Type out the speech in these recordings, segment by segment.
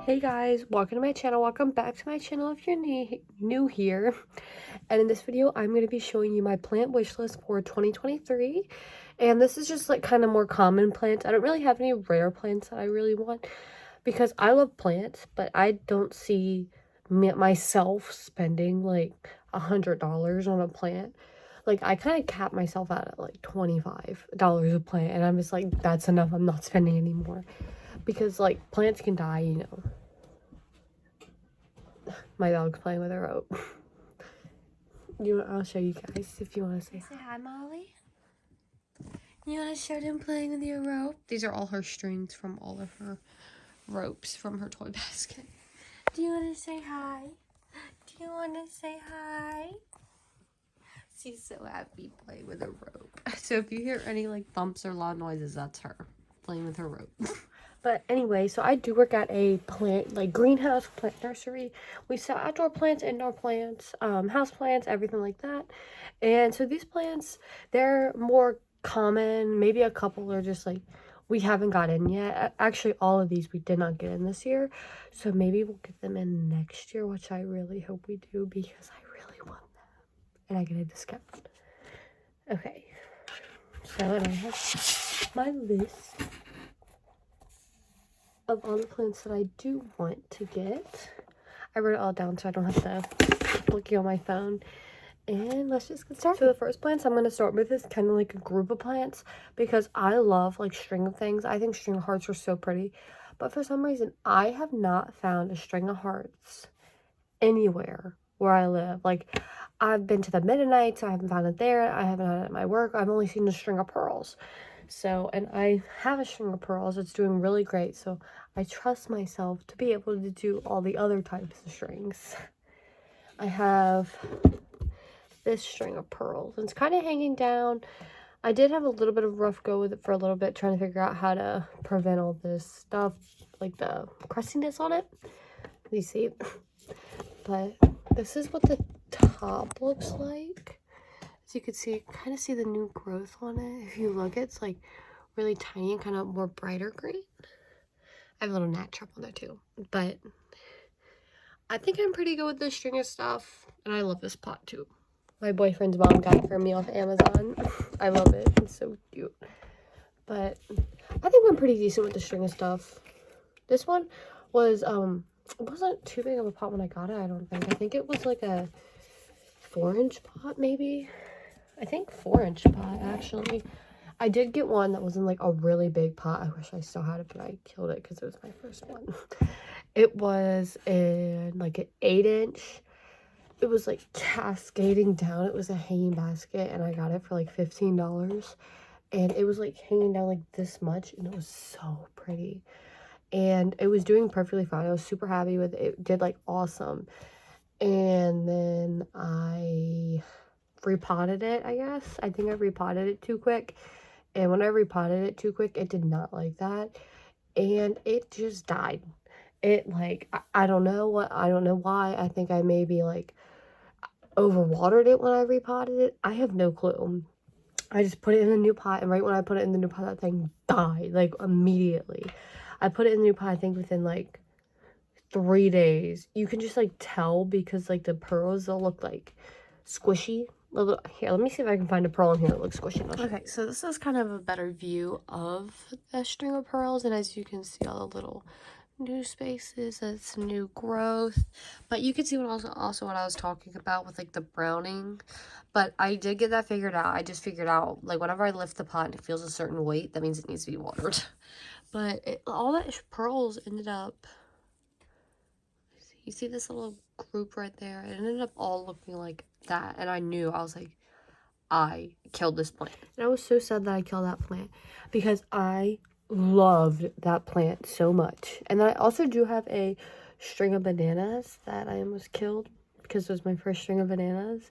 Hey guys, welcome to my channel. Welcome back to my channel if you're new here. And in this video, I'm going to be showing you my plant wish list for 2023. And this is just like kind of more common plants. I don't really have any rare plants that I really want because I love plants, but I don't see myself spending like $100 on a plant. Like, I kind of cap myself out at like $25 a plant, and I'm just like, that's enough. I'm not spending anymore. Because, like, plants can die, you know. My dog's playing with a rope. I'll show you guys if you want to say hi. Say hi, Molly. You want to show them playing with your rope? These are all her strings from all of her ropes from her toy basket. Do you want to say hi? Do you want to say hi? She's so happy playing with a rope. So if you hear any like thumps or loud noises, that's her playing with her rope. But anyway, so I do work at a greenhouse plant nursery. We sell outdoor plants, indoor plants, house plants, everything like that. And so these plants, they're more common. Maybe a couple are just like we haven't got in yet. Actually, all of these we did not get in this year. So maybe we'll get them in next year, which I really hope we do because I really want them. And I get a discount. Okay. So I have my list of all the plants that I do want to get. I wrote it all down so I don't have to keep looking on my phone. And let's just get started. So the first plants I'm going to start with is kind of like a group of plants because I love like string of things. I think string of hearts are so pretty. But for some reason, I have not found a string of hearts anywhere where I live. Like, I've been to the Mennonites, I haven't found it there. I haven't had it at my work. I've only seen a string of pearls. So, and I have a string of pearls. It's doing really great. So I trust myself to be able to do all the other types of strings. I have this string of pearls. It's kind of hanging down. I did have a little bit of rough go with it for a little bit, trying to figure out how to prevent all this stuff, like the crustiness on it. You see? But this is what the top looks like. As you can see, kind of see the new growth on it. If you look, it's like really tiny and kind of more brighter green. I have a little gnat trap on there too. But I think I'm pretty good with this string of stuff. And I love this pot too. My boyfriend's mom got it for me off Amazon. I love it. It's so cute. But I think I'm pretty decent with the string of stuff. This one was, it wasn't too big of a pot when I got it, I don't think. I think it was like a 4-inch pot, maybe. I think 4-inch pot, actually. I did get one that was in like a really big pot. I wish I still had it, but I killed it because it was my first one. It was in like an 8-inch. It was like cascading down. It was a hanging basket, and I got it for like $15. And it was like hanging down like this much, and it was so pretty. And it was doing perfectly fine. I was super happy with it. It did like awesome. And then I repotted it, I guess. I think I repotted it too quick. And when I repotted it too quick, it did not like that. And it just died. It like, I don't know why. I think I maybe like overwatered it when I repotted it. I have no clue. I just put it in a new pot, and right when I put it in the new pot, that thing died, like, immediately. I put it in the new pot, I think, within, like, 3 days. You can just, like, tell because, like, the pearls, they'll look, like, squishy. Here, let me see if I can find a pearl in here that looks squishy. Okay, so this is kind of a better view of the string of pearls, and as you can see, all the little new spaces, that's new growth. But you can see what also what I was talking about with like the browning. But I did get that figured out. I just figured out like whenever I lift the pot and it feels a certain weight, that means it needs to be watered. But all that pearls ended up, you see this little group right there? It ended up all looking like that, and I knew, I was like, I killed this plant. And I was so sad that I killed that plant because I loved that plant so much. And then I also do have a string of bananas that I almost killed because it was my first string of bananas.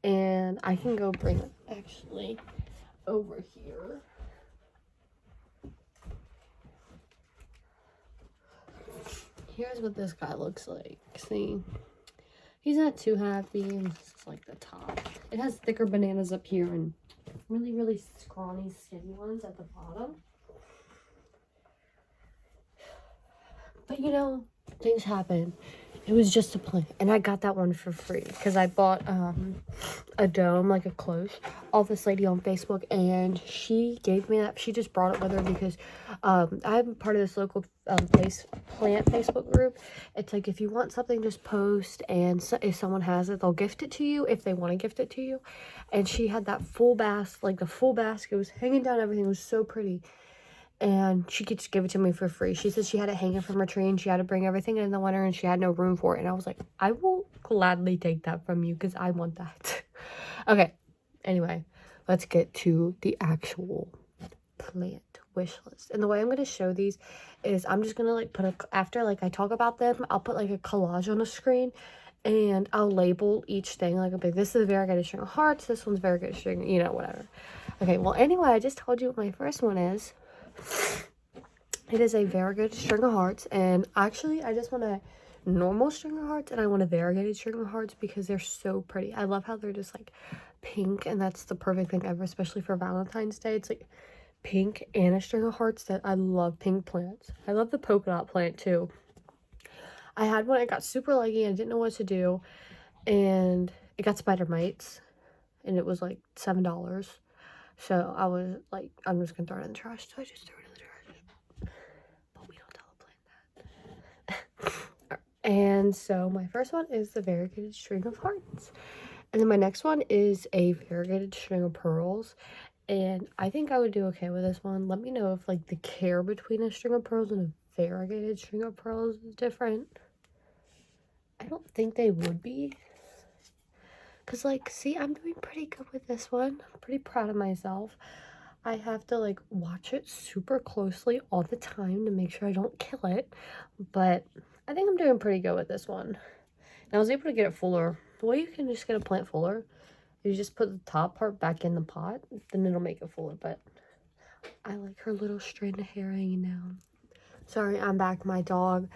And I can go bring it actually over here. Here's what this guy looks like. See? He's not too happy. This is like the top. It has thicker bananas up here and really, really scrawny, skinny ones at the bottom. But you know, things happen. It was just a plant, and I got that one for free because I bought a dome, like a cloche, off this lady on Facebook, and she gave me that. She just brought it with her because I'm part of this local plant Facebook group. It's like if you want something, just post, and so, if someone has it, they'll gift it to you if they want to gift it to you. And she had that full basket, like the full basket was hanging down. Everything was so pretty. And she could just give it to me for free. She said she had it hanging from her tree and she had to bring everything in the winter and she had no room for it. And I was like, I will gladly take that from you because I want that. Okay, anyway, let's get to the actual plant wish list. And the way I'm going to show these is I'm just going to like put after like I talk about them, I'll put like a collage on the screen and I'll label each thing. Like, okay, this is a variegated string of hearts. This one's variegated string, you know, whatever. Okay, well, anyway, I just told you what my first one is. It is a variegated string of hearts, and actually I just want a normal string of hearts and I want a variegated string of hearts because they're so pretty. I love how they're just like pink, and that's the perfect thing ever, especially for Valentine's Day. It's like pink and a string of hearts. That I love pink plants. I love the polka dot plant too. I had one, it got super leggy and I didn't know what to do, and it got spider mites, and it was like $7. So I was like, I'm just gonna throw it in the trash. So I just threw it in the trash. But we don't tell a plant that. And so my first one is the variegated string of hearts. And then my next one is a variegated string of pearls. And I think I would do okay with this one. Let me know if like the care between a string of pearls and a variegated string of pearls is different. I don't think they would be. Because, like, see, I'm doing pretty good with this one. I'm pretty proud of myself. I have to, like, watch it super closely all the time to make sure I don't kill it. But I think I'm doing pretty good with this one. And I was able to get it fuller. The way you can just get a plant fuller, you just put the top part back in the pot. Then it'll make it fuller. But I like her little strand of hair hanging down. Sorry, I'm back. My dog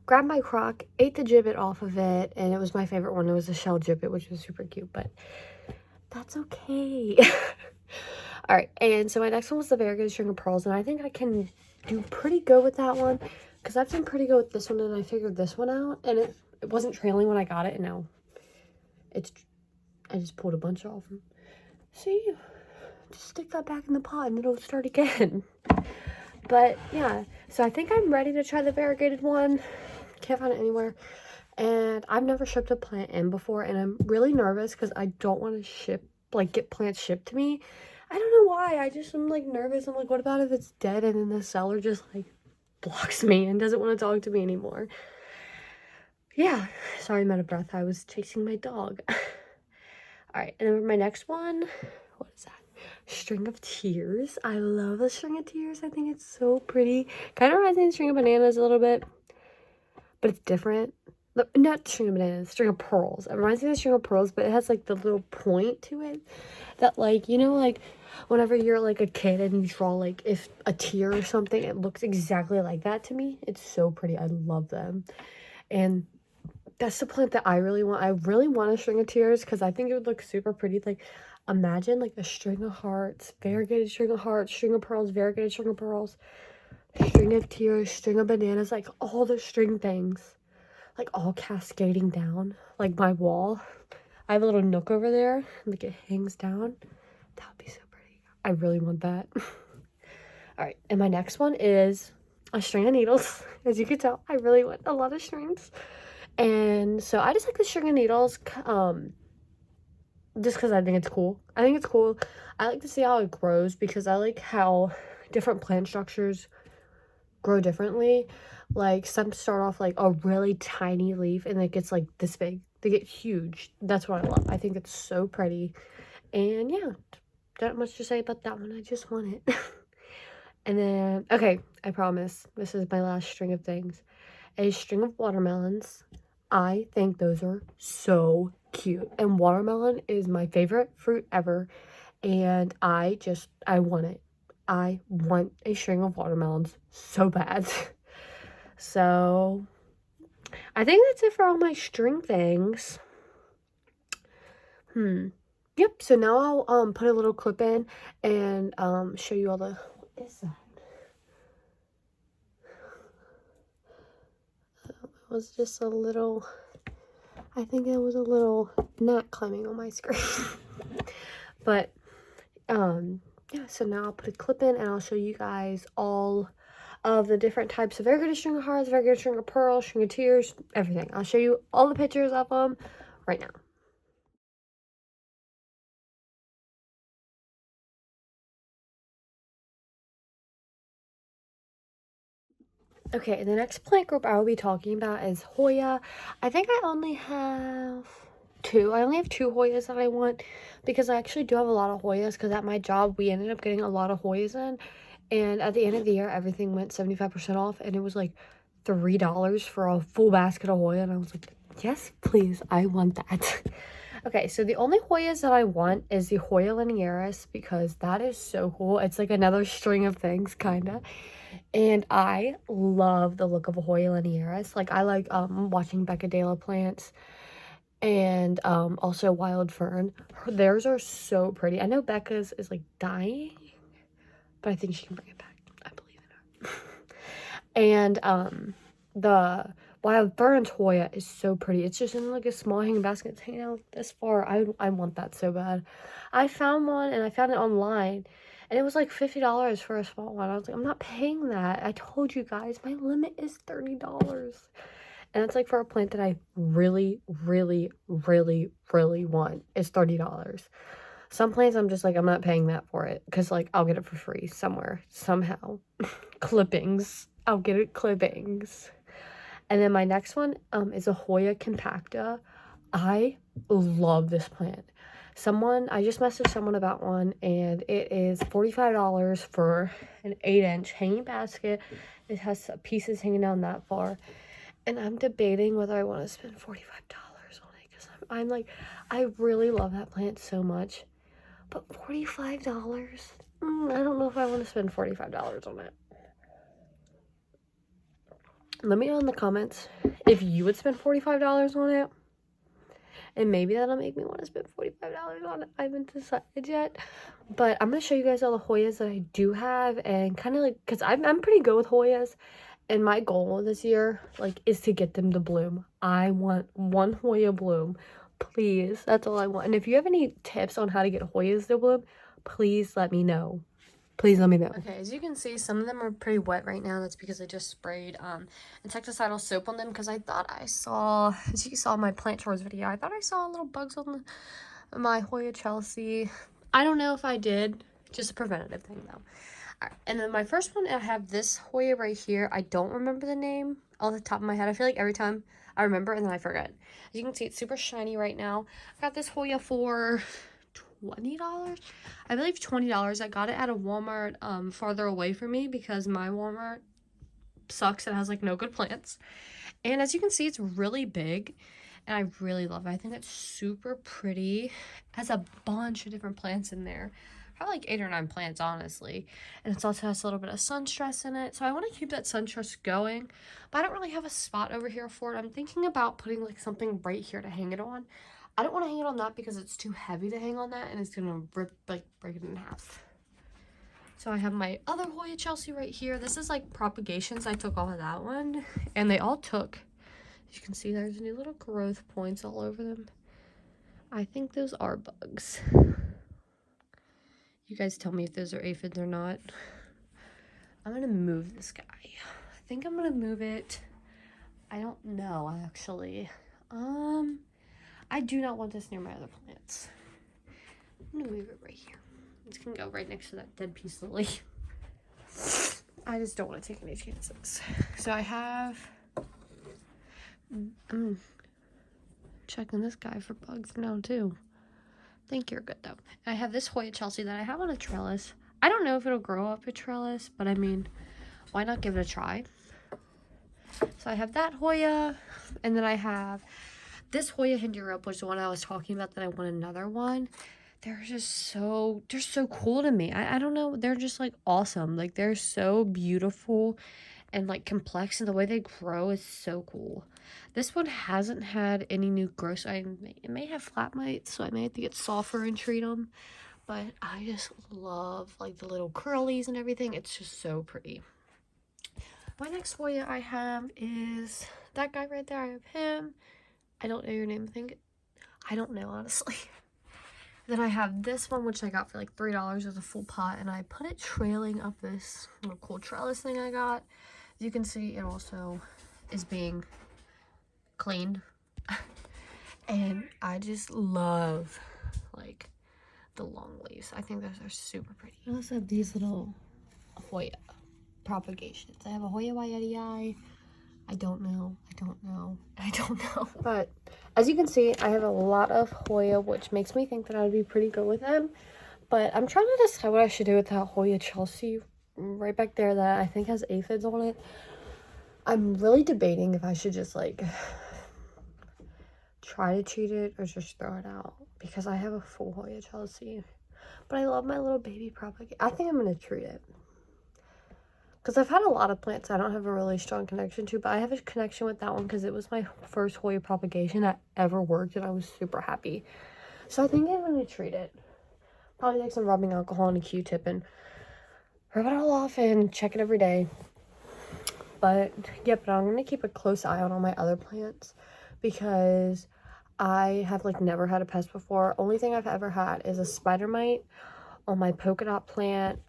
grabbed my crock, ate the gibbet off of it, and it was my favorite one. It was a shell gibbet, which was super cute, but that's okay. All right, and so my next one was the variegated string of pearls, and I think I can do pretty good with that one because I've done pretty good with this one, and I figured this one out, and it wasn't trailing when I got it, and now I just pulled a bunch off. See, just stick that back in the pot and it'll start again. But yeah, so I think I'm ready to try the variegated one. Can't find it anywhere. And I've never shipped a plant in before, and I'm really nervous because I don't want to get plants shipped to me. I don't know why. I'm like nervous. I'm like, what about if it's dead and then the seller just like blocks me and doesn't want to talk to me anymore? Yeah, sorry, I'm out of breath. I was chasing my dog. All right, and then my next one, what is that? String of tears. I love a string of tears. I think it's so pretty. Kind of reminds me of string of bananas a little bit, but it's different. Not string of bananas, string of pearls. It reminds me of string of pearls, but it has like the little point to it that, like, you know, like whenever you're like a kid and you draw like if a tear or something, it looks exactly like that to me. It's so pretty. I love them. And that's the plant that I really want. I really want a string of tears because I think it would look super pretty. Like, imagine like a string of hearts, variegated string of hearts, string of pearls, variegated string of pearls, string of tears, string of bananas, like all the string things, like all cascading down, like my wall. I have a little nook over there, like it hangs down. That would be so pretty. I really want that. All right, and my next one is a string of needles. As you can tell, I really want a lot of strings. And so I just like the string of needles, just because I think it's cool. I think it's cool. I like to see how it grows because I like how different plant structures grow differently. Like, some start off like a really tiny leaf and it gets like this big. They get huge. That's what I love. I think it's so pretty. And yeah, not much to say about that one. I just want it. And then, okay, I promise. This is my last string of things. A string of watermelons. I think those are so cute. And watermelon is my favorite fruit ever. And I want it. I want a string of watermelons so bad. So, I think that's it for all my string things. Yep, so now I'll put a little clip in and show you all the, what is that? was just a little, I think it was a little gnat climbing on my screen. But, yeah, so now I'll put a clip in and I'll show you guys all of the different types of variegated string of hearts, variegated string of pearls, string of tears, everything. I'll show you all the pictures of them right now. Okay, the next plant group I will be talking about is Hoya. I think I only have two. I only have two Hoyas that I want because I actually do have a lot of Hoyas because at my job we ended up getting a lot of Hoyas in. And at the end of the year, everything went 75% off and it was like $3 for a full basket of Hoya. And I was like, yes, please, I want that. Okay, so the only Hoyas that I want is the Hoya linearis because that is so cool. It's like another string of things, kind of. And I love the look of a Hoya linearis. Like, I like watching Becadella plants and also Wild Fern. Theirs are so pretty. I know Becca's is like dying, but I think she can bring it back. I believe in her. And the Wild Fern's Hoya is so pretty. It's just in like a small hanging basket. It's hanging out this far. I want that so bad. I found one and I found it online. And it was like $50 for a small one. I was like, I'm not paying that. I told you guys, my limit is $30. And it's like for a plant that I really, really, really, really want is $30. Some plants I'm just like, I'm not paying that for it. Because like, I'll get it for free somewhere, somehow. Clippings. I'll get it clippings. And then my next one is a Hoya compacta. I love this plant. I just messaged someone about one, and it is $45 for an 8-inch hanging basket. It has pieces hanging down that far. And I'm debating whether I want to spend $45 on it, because I'm like, I really love that plant so much. But $45? I don't know if I want to spend $45 on it. Let me know in the comments if you would spend $45 on it. And maybe that'll make me want to spend $45 on it. I haven't decided yet. But I'm going to show you guys all the Hoyas that I do have. And kind of like, because I'm pretty good with Hoyas. And my goal this year, like, is to get them to bloom. I want one Hoya bloom. Please. That's all I want. And if you have any tips on how to get Hoyas to bloom, please let me know. Please let me know. Okay, as you can see, some of them are pretty wet right now. That's because I just sprayed insecticidal soap on them because I thought I saw, as you saw in my plant tours video, I thought I saw little bugs on my Hoya Chelsea. I don't know if I did. Just a preventative thing, though. All right, and then my first one, I have this Hoya right here. I don't remember the name off the top of my head. I feel like every time I remember and then I forget. As you can see, it's super shiny right now. I got this Hoya for $20. I believe $20. I got it at a Walmart farther away from me because my Walmart sucks. It has like no good plants. And as you can see, it's really big and I really love it. I think it's super pretty. It has a bunch of different plants in there. Probably like 8 or 9 plants, honestly. And it also has a little bit of sun stress in it. So I want to keep that sun stress going. But I don't really have a spot over here for it. I'm thinking about putting like something right here to hang it on. I don't want to hang it on that because it's too heavy to hang on that and it's going to break it in half. So I have my other Hoya Chelsea right here. This is like propagations. I took all of that one and they all took. As you can see, there's new little growth points all over them. I think those are bugs. You guys tell me if those are aphids or not. I'm going to move this guy. I think I'm going to move it. I don't know, actually. I do not want this near my other plants. I'm going to move it right here. It's going to go right next to that dead piece of lily. I just don't want to take any chances. So I have... I'm checking this guy for bugs now, too. I think you're good, though. I have this Hoya Chelsea that I have on a trellis. I don't know if it'll grow up a trellis, but I mean, why not give it a try? So I have that Hoya, and then I have this Hoya Hindu Rope, which is the one I was talking about that I want another one. They're so cool to me. I don't know, they're just like awesome. Like they're so beautiful and like complex, and the way they grow is so cool. This one hasn't had any new growth. It may have flat mites, so I may have to get sulfur and treat them. But I just love like the little curlies and everything. It's just so pretty. My next Hoya I have is that guy right there. I have him. I don't know your name. I don't know, honestly. Then I have this one, which I got for like $3 as a full pot, and I put it trailing up this little cool trellis thing I got. As you can see, it also is being cleaned. And I just love, like, the long leaves. I think those are super pretty. I also have these little Hoya propagations. I have a Hoya Waiitii. I don't know. But as you can see, I have a lot of Hoya, which makes me think that I would be pretty good with them. But I'm trying to decide what I should do with that Hoya Chelsea right back there that I think has aphids on it. I'm really debating if I should just, like, try to treat it or just throw it out. Because I have a full Hoya Chelsea. But I love my little baby propagate. I think I'm going to treat it. Because I've had a lot of plants I don't have a really strong connection to, but I have a connection with that one because it was my first Hoya propagation that ever worked, and I was super happy. So I think I'm going to treat it. Probably take some rubbing alcohol and a Q-tip and rub it all off and check it every day. But, yeah, but I'm going to keep a close eye on all my other plants because I have, like, never had a pest before. Only thing I've ever had is a spider mite on my polka dot plant.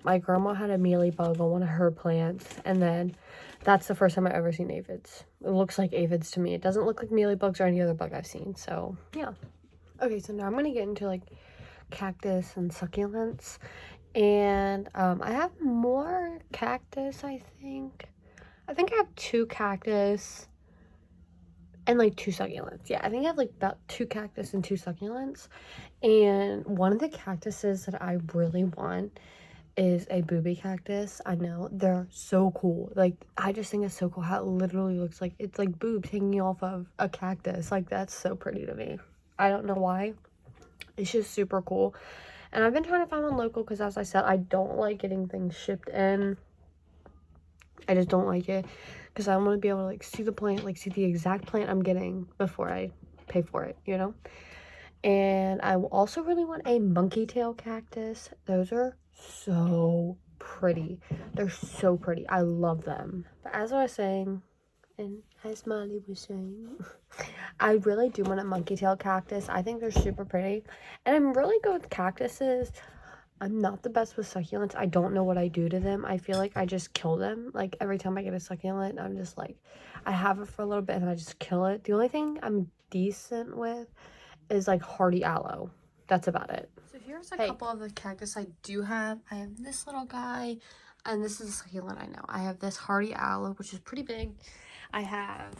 My grandma had a mealybug on one of her plants, and then that's the first time I've ever seen aphids. It looks like aphids to me. It doesn't look like mealybugs or any other bug I've seen, so yeah. Okay, so now I'm gonna get into like cactus and succulents, and I have more cactus. I think I have 2 cactus and like 2 succulents. Yeah, I think I have like about 2 cactus and 2 succulents. And one of the cactuses that I really want is a booby cactus. I know, they're so cool. Like, I just think it's so cool how it literally looks like it's like boobs hanging off of a cactus. Like, that's so pretty to me. I don't know why. It's just super cool. And I've been trying to find one local because, as I said, I don't like getting things shipped in. I just don't like it because I want to be able to like see the plant, like see the exact plant I'm getting before I pay for it, you know? And I also really want a monkey tail cactus. Those are so pretty. They're so pretty. I love them. But as I was saying, and as Molly was saying, I really do want a monkey tail cactus. I think they're super pretty. And I'm really good with cactuses. I'm not the best with succulents. I don't know what I do to them. I feel like I just kill them. Like, every time I get a succulent, I'm just like, I have it for a little bit and I just kill it. The only thing I'm decent with is like hardy aloe. That's about it. So here's a couple of the cactus I do have. I have this little guy, and this is a succulent, I know. I have this hardy aloe, which is pretty big. I have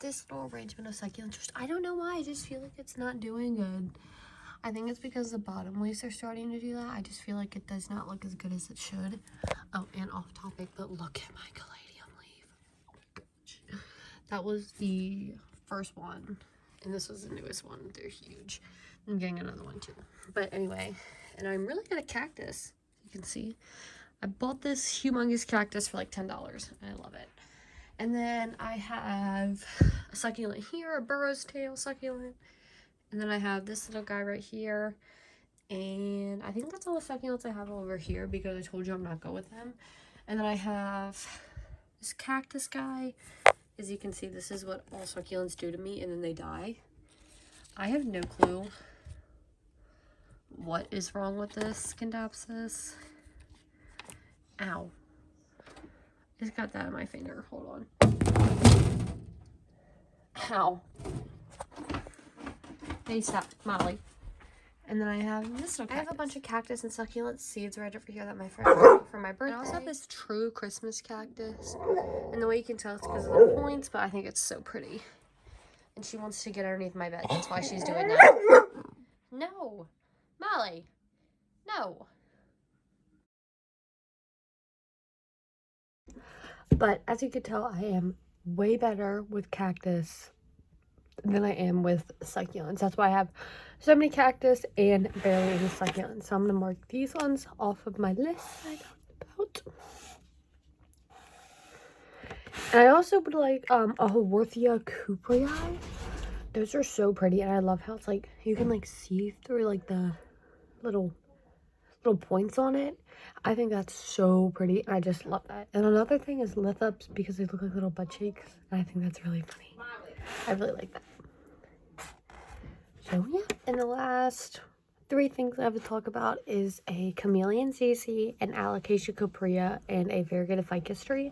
this little arrangement of succulents, which I don't know why. I just feel like it's not doing good. I think it's because the bottom leaves are starting to do that. I just feel like it does not look as good as it should. Oh, and off topic, but look at my caladium leaf. Oh my gosh. That was the first one. And this was the newest one. They're huge. I'm getting another one too. But anyway, and I'm really good at cactus. You can see. I bought this humongous cactus for like $10. And I love it. And then I have a succulent here, a burro's tail succulent. And then I have this little guy right here. And I think that's all the succulents I have over here because I told you I'm not good with them. And then I have this cactus guy. As you can see, this is what all succulents do to me, and then they die. I have no clue what is wrong with this Scindapsus. Ow. I just got that on my finger. Hold on. Ow. Hey, stop, Molly. And then I have this little cactus. I have a bunch of cactus and succulent seeds right over here that my friend got me for my birthday. I also have this true Christmas cactus. And the way you can tell it's because of the points, but I think it's so pretty. And she wants to get underneath my bed. That's why she's doing that. No. Molly. No. But as you can tell, I am way better with cactus than I am with succulents. That's why I have so many cactus and barely any succulents. So I'm going to mark these ones off of my list I talked about. And I also would like a Haworthia Cooperii. Those are so pretty, and I love how it's like you can like see through like the little little points on it. I think that's so pretty. I just love that. And another thing is lift ups because they look like little butt cheeks. And I think that's really funny. I really like that. So yeah, and the last 3 things I have to talk about is a Chameleon CC, an Alocasia Caprea, and a Variegated Ficus tree.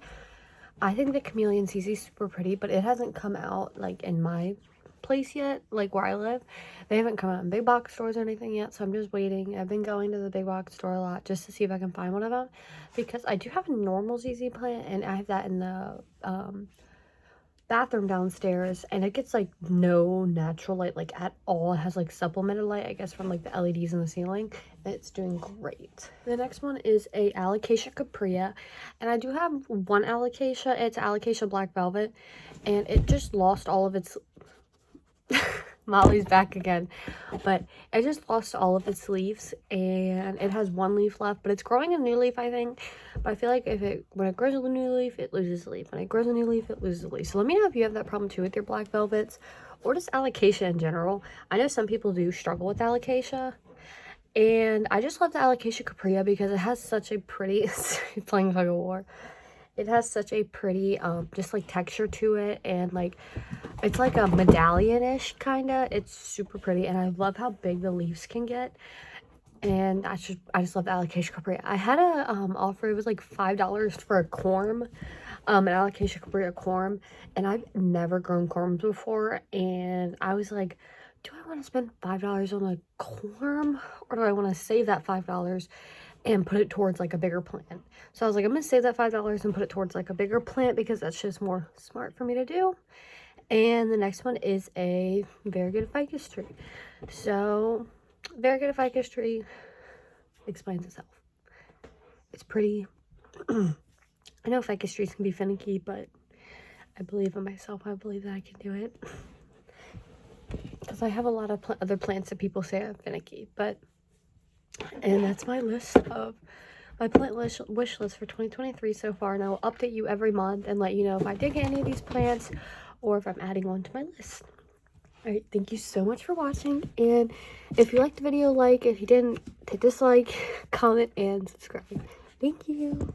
I think the Chameleon CC is super pretty, but it hasn't come out like in my place yet, like where I live. They haven't come out in big box stores or anything yet, so I'm just waiting. I've been going to the big box store a lot just to see if I can find one of them, because I do have a normal ZZ plant and I have that in the bathroom downstairs, and it gets like no natural light like at all. It has like supplemented light, I guess, from like the LEDs in the ceiling, and it's doing great. The next one is a Alocasia Caprea, and I do have one Alocasia. It's Alocasia Black Velvet, and it just lost all of its Molly's back again, but it just lost all of its leaves, and it has 1 leaf left, but it's growing a new leaf, I think. But I feel like when it grows a new leaf, it loses a leaf. When it grows a new leaf, it loses a leaf. So let me know if you have that problem too with your black velvets, or just Alocasia in general. I know some people do struggle with Alocasia, and I just love the Alocasia Caprea because it has such a pretty playing tug of war. It has such a pretty just like texture to it, and like it's like a medallion-ish kind of. It's super pretty, and I love how big the leaves can get. And I just love the Alocasia Caprea. I had a offer. It was like $5 for a corm, an Alocasia Caprea corm, and I've never grown corms before, and I was like, do I want to spend $5 on a corm, or do I want to save that $5 and put it towards like a bigger plant? So I was like, I'm gonna save that $5 and put it towards like a bigger plant because that's just more smart for me to do. And the next one is a Variegated Ficus tree. So Variegated Ficus tree explains itself. It's pretty. I know ficus trees can be finicky, but I believe in myself. I believe that I can do it, because I have a lot of other plants that people say are finicky. And that's my list of my plant wish list for 2023 so far, and I will update you every month and let you know if I did get any of these plants or if I'm adding one to my list. Alright, thank you so much for watching, and if you liked the video, like. If you didn't, hit dislike, comment, and subscribe. Thank you.